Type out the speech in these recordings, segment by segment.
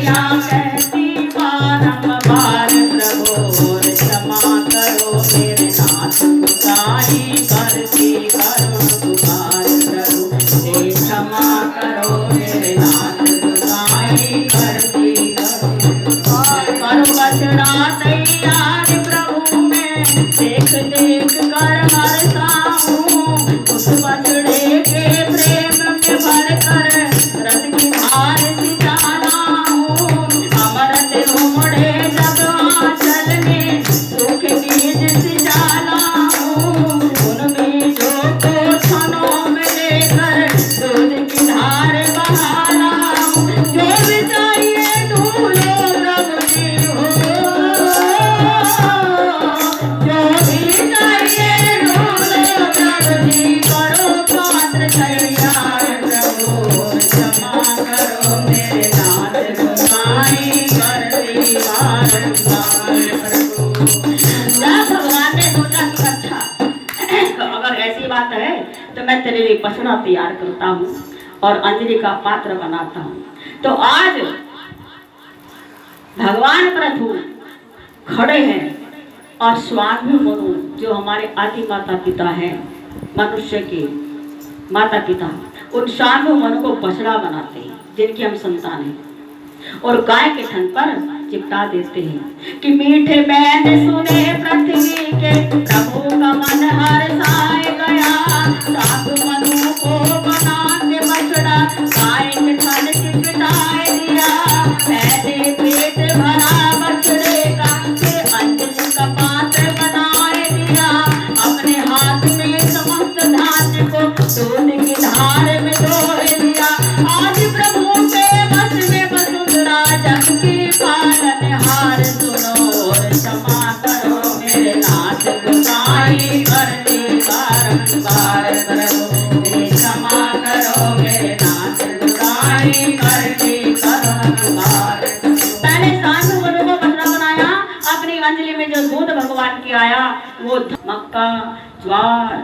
मैया कहती बारंबार प्रभु क्षमा करो मेरे नाथ पुकारी करती करो पुकार प्रभु क्षमा करो मेरे नाथ पुकारी करती करो बछड़ा तैयार प्रभु मैं देख देख कर हरसाऊं उस बछड़े के प्रेम में भर कर रस की धार सिंचाना हूँ अमृत उमड़े जब आंचल में सुख बीज सिंचाना हूँ उन बीजों को क्षणों में लेकर दूध की धार बहाना हूँ जो भी चाहिए ढूंढो प्रभु जी हो जो भी चाहिए ढूंढो प्रभु जी करो पात्र तैयार प्रभु क्षमा करो मेरे नाथ गुसाई करती बारंबार प्रभु। जब भगवान ने सोचा कि अच्छा अगर ऐसी बात है तो मैं तेरे लिए बछड़ा तैयार करता हूँ और अंजलि का पात्र बनाता हूँ। तो आज भगवान प्रभु खड़े हैं और स्वामी मनु जो हमारे आदि माता पिता हैं मनुष्य के माता पिता उन स्वामी मनु को बछड़ा बनाते हैं जिनकी हम संतान हैं और गाय के थन पर चिपटा देते हैं कि मीठे बैन सुने पृथ्वी के प्रभु का मन हर्षाए गया साधु मनु को बना के बछड़ा गाय के थन चिपटाए दिया पहले पेट भरा बछड़े का फिर अंजलि का पात्र बनाए दिया अपने हाथ में समस्त धान्य को दूध की धार में डोल दिया आज प्रभु के बस में वसुंधरा जग की पालनहार सुनो और क्षमा करो मेरे नाथ गुसाई करती बारंबार प्रभु क्षमा करो मेरे नाथ गुसाई करती बारंबार। पहले साधु मनु को बछड़ा बनाया अपनी अंजलि में जो दूध भगवान की आया वो मक्का ज्वार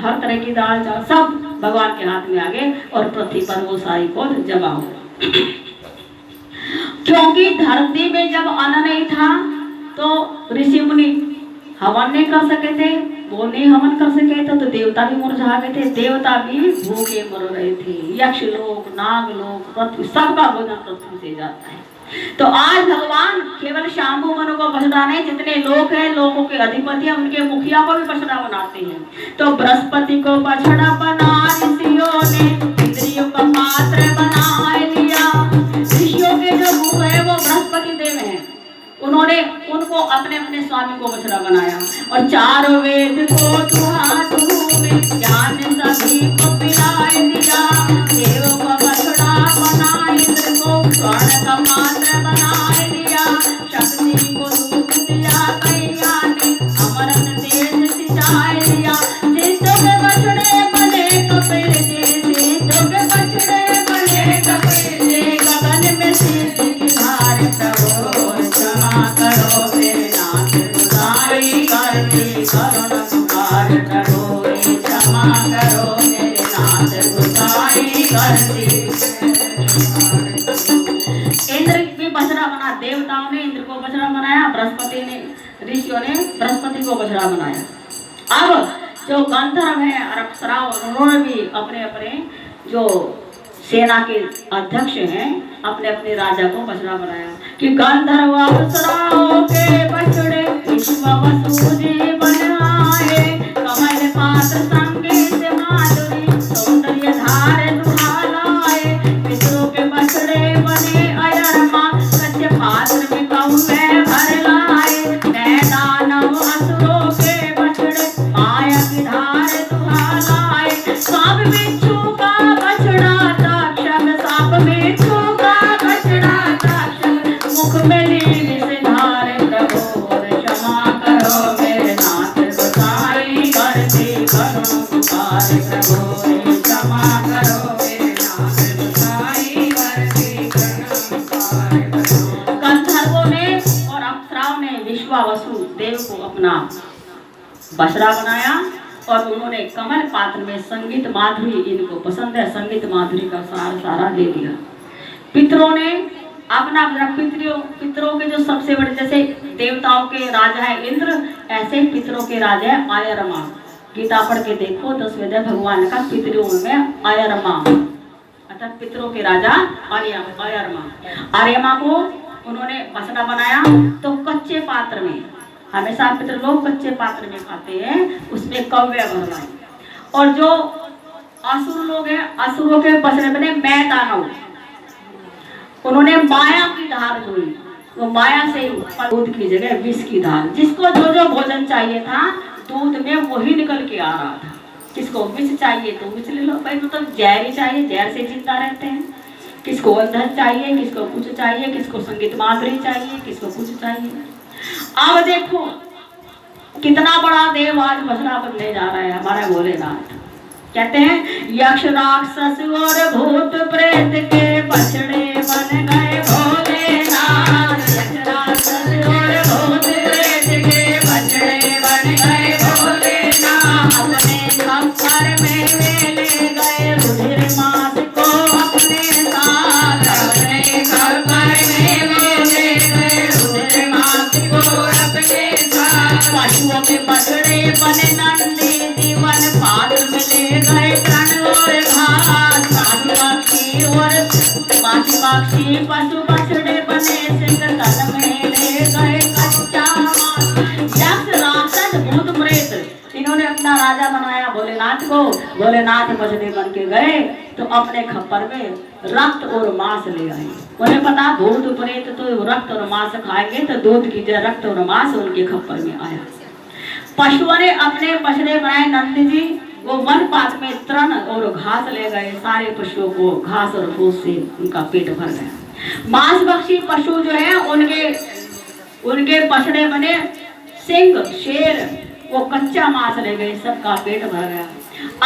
हर तरह की दाल चावल सब भगवान के हाथ में आ गए और पृथ्वी पर वो सारी को जमा हो क्योंकि धरती में जब अन्न नहीं था तो ऋषि मुनि हवन नहीं कर सके थे वो नहीं हवन कर सके थे तो देवता भी मुरझा गए थे देवता भी भूखे मर रहे थे यक्ष लोग नाग लोग पृथ्वी सबका भोजन पृथ्वी से जाता है। तो आज भगवान केवल शाम्भु मनु को बछड़ा नहीं जितने लोग हैं लोगों के अधिपति हैं उनके मुखिया को भी बछड़ा बनाते हैं। तो बृहस्पति को बछड़ा बना ऋषियों ने इंद्रियों का पात्र बना लिया ऋषियों के जो मुख है वो बृहस्पति देव हैं उन्होंने उनको अपने अपने स्वामी को बछड़ा बनाया और चारों वेद को तुहातू में ज्ञान सभी को पिलाए दिया देवों का बछड़ा बना इंद्र को स्वर्ण का पात्र बनाए दिया शक्ति को दूध दिया कैया ने अमृत तेज सिंचाए दिया सिद्धों के बछड़े बने कपिल जी सिद्धों के बछड़े बने कपिल जी गगन में सिद्धि की धार प्रभु क्षमा करो मेरे नाथ गुसाई करती करुण पुकार प्रभु क्षमा करो मेरे नाथ गुसाई करती। इंद्र भी बछड़ा बना देवताओं ने इंद्र को बछड़ा बनाया बृहस्पति ने ऋषियों ने बृहस्पति को बछड़ा बनाया। अब जो गंधर्व है और अप्सरा उन्होंने भी अपने अपने जो सेना के अध्यक्ष हैं अपने अपने राजा को बछड़ा बनाया कि गंधर्व अप्सराओं के बछड़े विश्व वसु जी बनाए कमल पात्र संगीत माधुरी सौंदर्य धार दुहालाए पितरों के बछड़े बने अयरमा सच्चे पात्र में कौवे भर लाए दानव असुरों के बछड़े माया की धार दुहालाए सब बिच्छू का बछड़ा साप बिच्छू का बछड़ा मुख में लीन से धार प्रभु क्षमा करो मेरे नाथ गुसाई करती करो पुकार प्रभु क्षमा करो मेरे नाथ गुसाई करती करो पुकार। गंधर्वों ने और अप्सराओं ने विश्वावसु देव को अपना बछड़ा बनाया और उन्होंने कमल पात्र में संगीत माधुरी इनको पसंद है संगीत माधुरी का सारा ले लिया। पितरों ने अपना अपना पितरों के जो सबसे बड़े, जैसे देवताओं के राजा है इंद्र, ऐसे ही पितरों के राजा है आयरमा। गीता पढ़ के देखो 10वें अध्याय भगवान का पितरों में आयरमा, अर्थात पितरों के राजा आर्यमा। आर्यमा को उन्होंने बसना बनाया तो कच्चे पात्र में, हमेशा पितर लोग कच्चे पात्र में खाते हैं, उसमें कव्य भरवाए। और जो असुर लोग हैं, असुरों के बसने बने मैं दानव, उन्होंने माया की धार जोड़ी, वो माया से दूध की जगह विष की धार, जिसको जो जो भोजन चाहिए था दूध में वही निकल के आ रहा था। किसको विष चाहिए तो विष ले लो भाई, तो जहर ही चाहिए, जहर से जिंदा रहते हैं। किसको अंधन चाहिए, किसको कुछ चाहिए, किसको संगीत माधुरी चाहिए, किसको कुछ चाहिए। अब देखो कितना बड़ा देव आज बसरा बनने जा रहा है हमारा भोलेनाथ। कहते हैं यक्ष राक्षस और भूत प्रेत के बछड़े बन गए भोलेनाथ, यक्ष राक्षस और भूत प्रेत के बछड़े बन गए भोलेनाथ। अपने खप्पर में वे ले गए रुधिर मास को अपने साथ, अपने खप्पर में वे ले गए रुधिर मास को अपने साथ। पशुओं के बछड़े बने नंदी जीवन पात्र में ले गए तृण और घास, माक्षी पशु बछड़े बने सिंह तन में ले गए कच्चा मांस। यक्ष राक्षस भूत प्रेत इन्होंने अपना राजा बनाया भोलेनाथ को। भोलेनाथ बछड़े बन के गए तो अपने खप्पर में रक्त और मांस ले आए। उन्हें पता भूत प्रेत तो रक्त और मांस खाएंगे, तो दूध की जगह रक्त और मांस उनके खप्पर में आया। पशुओं ने अपने बछड़े बनाए नंद जी, वो वन पात में तृण और घास ले गए, सारे पशुओं को घास और फूस से उनका पेट भर गया। मांस भक्षी पशु जो है उनके बछड़े बने सिंह शेर, वो कच्चा मांस ले गए, सबका पेट भर गया।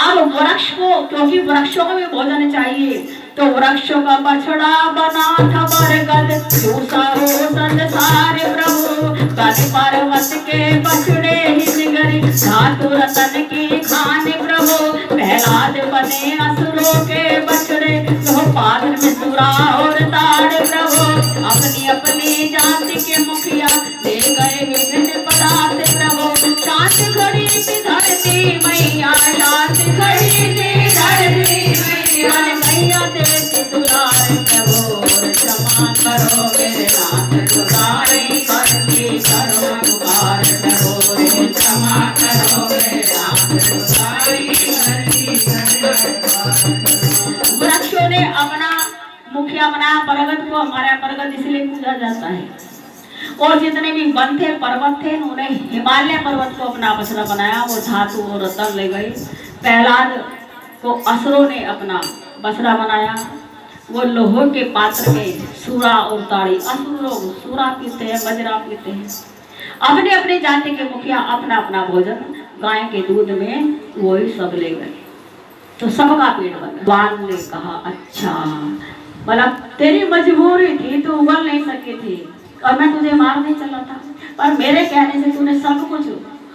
अब वृक्ष को, क्योंकि वृक्षों को भी भोजन चाहिए, तो वृक्षों का बछड़ा बना था बरगद, दूसरा हो संसार प्रभु। कद पर्वत के बछड़े ही निगरी, धातु रतन की खान प्रभु। प्रहलाद बने असुरों के बछड़े, तो पात्र में सुरा और ताड़ प्रभु। अपनी अपनी जाति के मुखिया ले गए विभिन्न पदार्थ प्रभु। शांत खड़ी थी धरती मैया, शांत खड़ी थी धरती मैया, मैया तेरे दुलार प्रभु। क्षमा करो मेरे नाथ, दुलारी करती करो पुकार प्रभु। क्षमा करो मेरे नाथ, दुलारी करती करो। वृक्षों ने अपना मुखिया बनाया पर्वत को, हमारा पर्वत इसलिए पूजा जाता है। और जितने भी वन थे पर्वत थे, उन्होंने हिमालय पर्वत को अपना बछड़ा बनाया, वो धातु और रतन ले गए। प्रहलाद को असुरों ने अपना बछड़ा बनाया, वो लोहे के पात्र में सूरा और ताड़ी, असुर लोग सूरा पीते हैं, बजरा पीते हैं। अपने अपने जाति के मुखिया अपना अपना भोजन गाय के दूध में वही सब ले गए, तो सबका पेट भर गया। भगवान ने कहा अच्छा, बोला तेरी मजबूरी थी, तू उगल नहीं सकी थी और मैं तुझे मारने चला था, पर मेरे कहने से तूने सब कुछ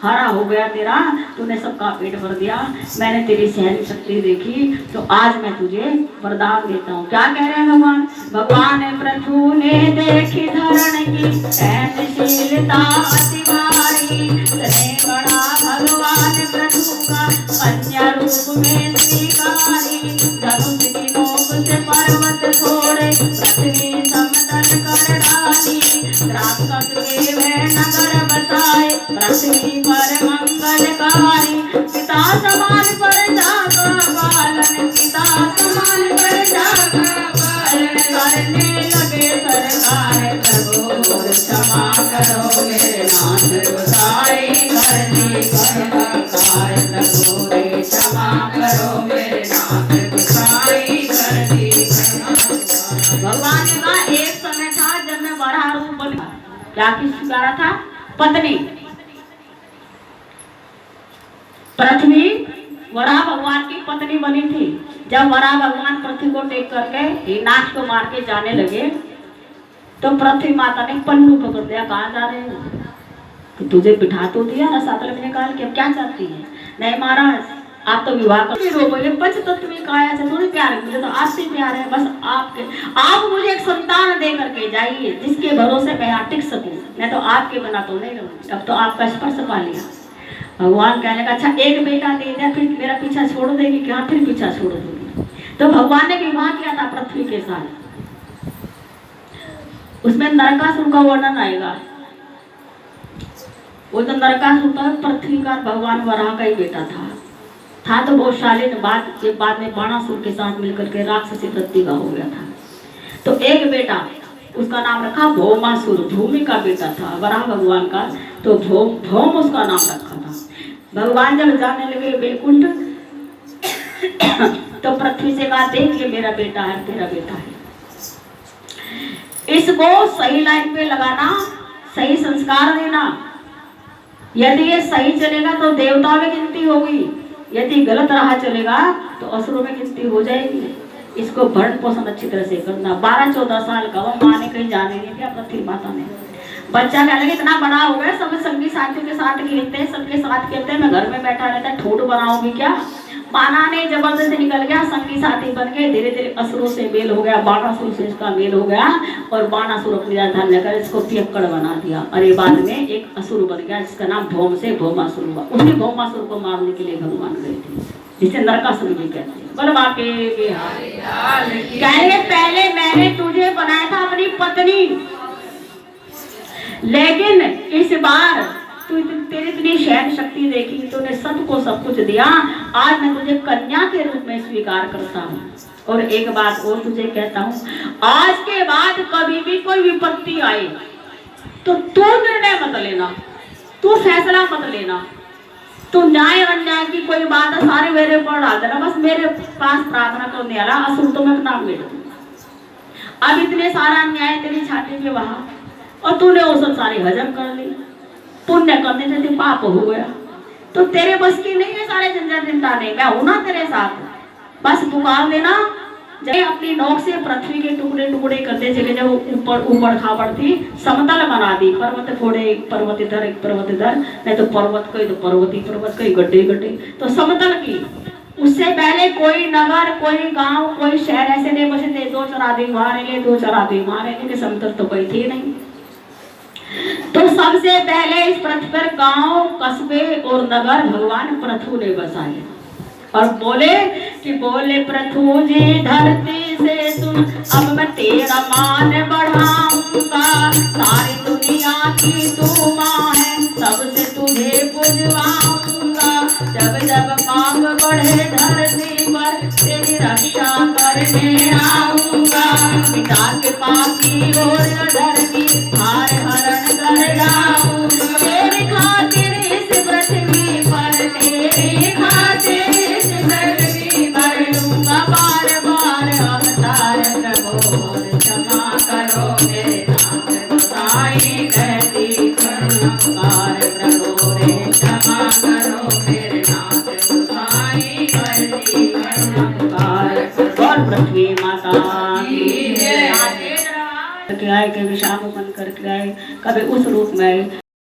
हरा हो गया तेरा, तूने सबका पेट भर दिया। मैंने तेरी सहन शक्ति देखी, तो आज मैं तुझे वरदान देता हूँ। क्या कह रहे हैं भगवान? भगवान पृथु ने देखी धरण की सहनशीलता अति भारी, तने बड़ा भगवान पृथु का कन्या रूप में स्वीकारी। धनुष की नोक से पर्वत छोड़े, पृथ्वी समतल कर डाली। राक्षस के वह नगर बसाए, पृथ्वी पर मंगलकारी। पिता समान प्रजा का पालन, पिता समान प्रजा का पालन करने लगे सरकार प्रभु। क्षमा करो मेरे नाथ, गुसाई करनी करुणाकार प्रभु। क्षमा करो मेरे नाथ, गुसाई करनी करुणाकार। भगवान ने कहा एक समय था जब मैं बड़ा रूप बन, क्या किस स्वीकारा था? पत्नी पृथ्वी वराह भगवान की पत्नी बनी थी। जब वराह भगवान पृथ्वी को टेक करके हिरणाक्ष को मार के जाने लगे, तो पृथ्वी माता ने पल्लू पकड़ दिया, कहाँ जा रहे हो? तुझे बिठा तो दिया ना सातल में निकाल के, अब क्या चाहती है? नहीं महाराज, आप तो विवाह कर रोकोगे पंच तत्व में काया से थोड़ी प्यार है, मुझे तो आपसे प्यार है। बस आप मुझे एक संतान दे करके जाइए जिसके भरोसे मैं यहाँ टिक सकूं, मैं तो आपके बिना तो नहीं रहूंगी। अब तो आपका स्पर्श पा लिया। भगवान कहने का अच्छा एक बेटा दे दिया फिर मेरा पीछा छोड़ देगी क्या? फिर पीछा छोड़ दूंगी। तो भगवान ने विवाह किया था पृथ्वी के साथ। उसमें नरकासुर का वर्णन आएगा। वो तो नरकासुर था पृथ्वी का भगवान वराह का ही बेटा था तो बहुत शालीन, बाद में बाणासुर के साथ मिलकर के राक्षसी वृत्ति का हो गया था। तो एक बेटा उसका नाम रखा भौमासुर, भूमि का बेटा था वराह भगवान का, तो भौम उसका नाम रखा था। भगवान जब जाने लगे वैकुंठ तो पृथ्वी से कहा देख ये मेरा बेटा है, तेरा बेटा है, इसको सही लाइन पे लगाना, सही संस्कार देना। यदि ये सही चलेगा तो देवता में गिनती होगी, यदि गलत राह चलेगा तो असुरों में गिनती हो जाएगी। इसको भरण पोषण अच्छी तरह से करना। 12-14 साल का वो, माँ ने कहीं जाने नहीं दिया पृथ्वी माता ने। बच्चा कहने लगे इतना बड़ा हो गया, सब संगी साथियों के साथ खेलते हैं, सबके साथ खेलते हैं, मैं घर में बैठा रहता है, ठोट बनाऊंगी क्या? माना ने जबरदस्ती निकल गया, संगी साथी बन गए। धीरे धीरे असुरों से मेल हो गया, बाणासुर से इसका मेल हो गया और बाणासुर अपनी राजधानी लेकर इसको पियक्कड़ बना दिया। और ये बाद में एक असुर बन गया जिसका नाम भौम से भौमासुर हुआ। उसी भौमासुर को मारने के लिए भगवान गए थे, जिसे नरकासुर भी कहते हैं। बोलो बाके कहेंगे पहले मैंने तुझे बनाया था अपनी पत्नी, लेकिन इस बार तू तेरी इतनी शहन शक्ति देखी, तूने सबको सब कुछ दिया, आज मैं तुझे कन्या के रूप में स्वीकार करता हूँ। और एक बात और तुझे कहता हूँ, आज के बाद कभी भी कोई विपत्ति आए तो तू निर्णय मत लेना, तू फैसला मत लेना, तू न्याय अन्याय की कोई बात है सारे मेरे पर डाल देना, बस मेरे पास प्रार्थना करने वाला, असुर तो मैं अपना मिट दूंगा। अब इतने सारा अन्याय तेरी छाती के वहां और तूने वो सब सारी हजम कर ली, पुण्य करने से पाप हो गया, तो तेरे बस की नहीं है सारे झंझट निपटाने, मैं हूं ना तेरे साथ, बस पुकार देना। जब अपनी नोक से पृथ्वी के टुकड़े टुकड़े करते चले, जब ऊपर खाबड़ थी समतल बना दी, पर्वत फोड़े, एक पर्वत इधर एक पर्वत इधर, नहीं तो पर्वत कहीं तो पर्वती पर्वत कहीं गड्ढे गड्ढे, तो समतल की। उससे पहले कोई नगर, कोई गांव, कोई शहर ऐसे नहीं बसे थे, 2-4 आदमी वहां रहे, 2-4 आदमी वहां रहे, समतल तो कोई थी नहीं। तो सबसे पहले इस पृथ्वी पर गांव, कस्बे और नगर भगवान पृथु ने बसाए और बोले कि बोले पृथु जी धरती से सुन, अब मैं तेरा मान बढ़ाऊंगा, सारी दुनिया की तू माँ है, सबसे तुझे पूजवाऊंगा, जब जब पाप बढ़े धरती पर तेरी रक्षा करने आऊंगा, पिता के पापी और धरती हार हरण कर जाऊं, तेरी खातिर इस पृथ्वी पर, तेरी खातिर इस पृथ्वी पर लूंगा बार बार अवतार, प्रभु क्षमा करो मेरे नाथ गोसाई कहती नमस्कार, प्रभु रे क्षमा करो मेरे नाथ गोसाई कहती नमस्कार। और पृथ्वी माता की आए, कभी शाम बन करके आए, कभी उस रूप में आए।